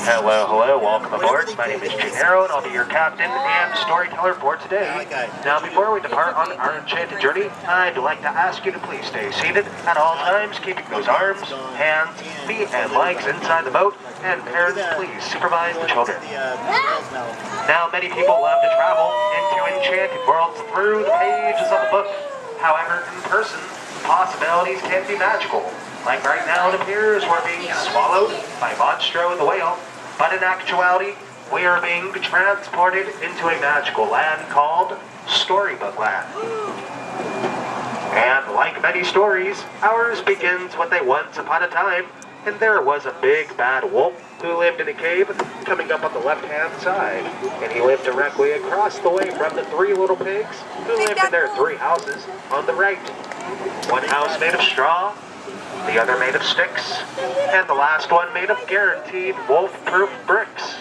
Hello, welcome aboard. My name is Gennaro, and I'll be your captain and storyteller for today. Now, before we depart on our enchanted journey, I'd like to ask you to please stay seated at all times, keeping those arms, hands, feet, and legs inside the boat, and parents, please supervise the children. Now, many people love to travel into enchanted worlds through the pages of a book. However, in person, possibilities can be magical. Like right now, it appears we're being swallowed by Monstro the whale, but in actuality, we are being transported into a magical land called Storybookland. And like many stories, ours begins with a once upon a time, and there was a big bad wolf who lived in a cave coming up on the left-hand side. And he lived directly across the way from the three little pigs who lived in their three houses on the right. One house made of straw, the other made of sticks, and the last one made of guaranteed wolf-proof bricks.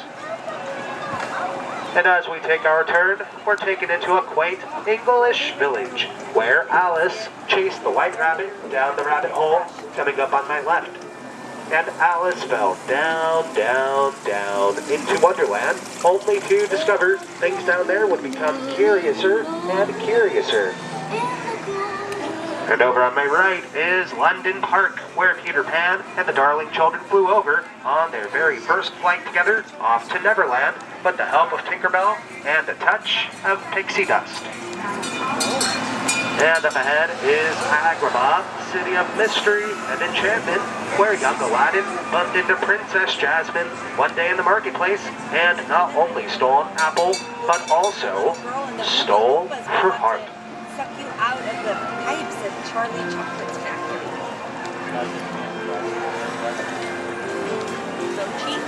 And as we take our turn, we're taken into a quaint English village, where Alice chased the white rabbit down the rabbit hole, coming up on my left. And Alice fell down, down, down into Wonderland, only to discover things down there would become curiouser and curiouser. And over on my right is London Park, where Peter Pan and the darling children flew over on their very first flight together off to Neverland, with the help of Tinkerbell and a touch of pixie dust. And up ahead is Agrabah, city of mystery and enchantment, where young Aladdin bumped into Princess Jasmine one day in the marketplace and not only stole an apple, but also stole her heart. Suck you out of the pipes of Charlie Chocolate's factory. So cheap.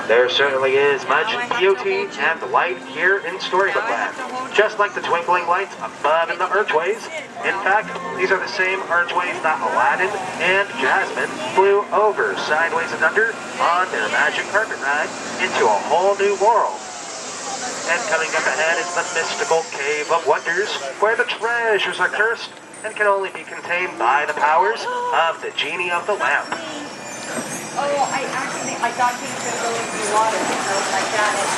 There certainly is much beauty and light here in Storybookland, just like the twinkling lights above in the archways. In fact, these are the same archways that Aladdin and Jasmine flew over sideways and under on their magic carpet ride into a whole new world. And coming up ahead is the mystical Cave of Wonders, where the treasures are cursed and can only be contained by the powers of the genie of the lamp. Oh, I thought he was going to go into the water. I was like that and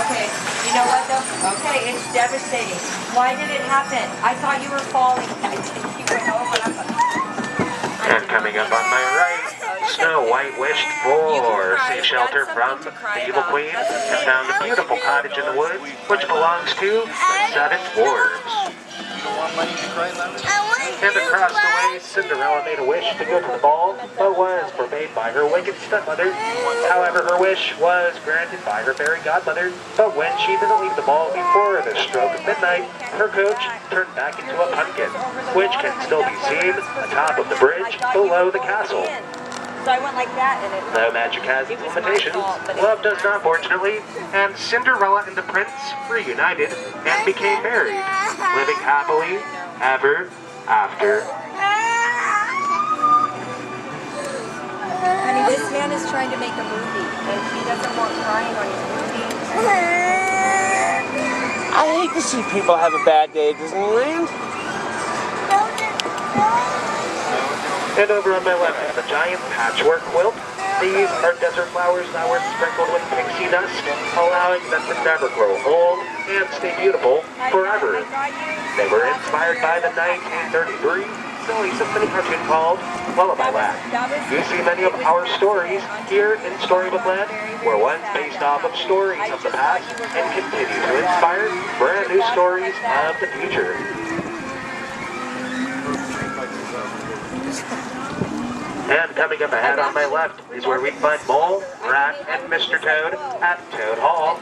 Okay, you know what though? Okay, it's devastating. Why did it happen? I thought you were falling. I think you went over. And coming up on my right, Snow White wished for safe shelter from the evil queen and found a beautiful cottage in the woods, which belongs to the 7 dwarves. And across the way, Cinderella made a wish to go to the ball, but was forbade by her wicked stepmother. However, her wish was granted by her fairy godmother, but when she didn't leave the ball before the stroke of midnight, her coach turned back into a pumpkin, which can still be seen atop of the bridge below the castle. So I went like that and it... Though magic has its limitations, love does not, fortunately, and Cinderella and the prince reunited and became married, living happily ever after. Honey, this man is trying to make a movie, and he doesn't want crying on his movie. I hate to see people have a bad day at Disneyland. And over on my left is the giant patchwork quilt. These are desert flowers that were sprinkled with pixie dust, allowing them to never grow old and stay beautiful forever. They were inspired by the 1933 silly symphony cartoon called Lullaby Land. You see many of our stories here in Storybookland were once based off of stories of the past and continue to inspire brand new stories of the future. And coming up ahead on my left is where we find Mole, Rat, and Mr. Toad at Toad Hall.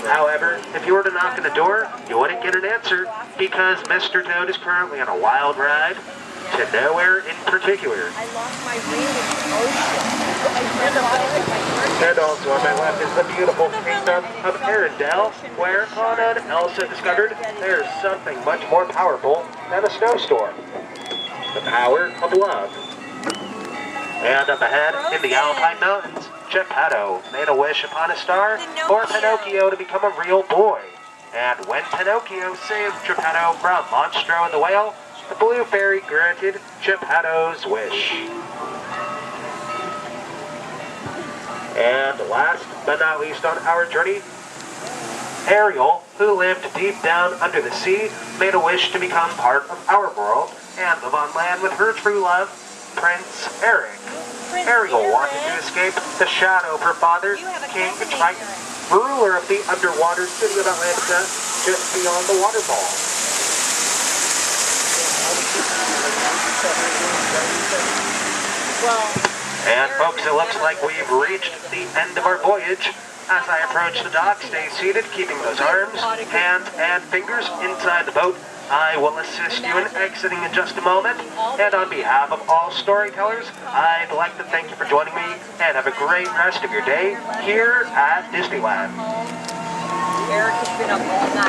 However, if you were to knock on the door, you wouldn't get an answer because Mr. Toad is currently on a wild ride to nowhere in particular. I lost my ring in the ocean. And also on my left is the beautiful kingdom of Arendelle, where Anna and Elsa discovered there's something much more powerful than a snowstorm. The power of love. And up ahead in the Alpine Mountains, Geppetto made a wish upon a star for Pinocchio to become a real boy. And when Pinocchio saved Geppetto from Monstro and the Whale, the Blue Fairy granted Geppetto's wish. And last but not least on our journey, Ariel, who lived deep down under the sea, made a wish to become part of our world and live on land with her true love, Prince Eric. Ariel wanted to escape the shadow of her father, King Triton, ruler of the underwater city of Atlanta, just beyond the waterfall. And folks, it looks like we've reached the end of our voyage. As I approach the dock, stay seated, keeping those arms, hands, and fingers inside the boat. I will assist you in exiting in just a moment. And on behalf of all storytellers, I'd like to thank you for joining me and have a great rest of your day here at Disneyland. Eric has been up all night.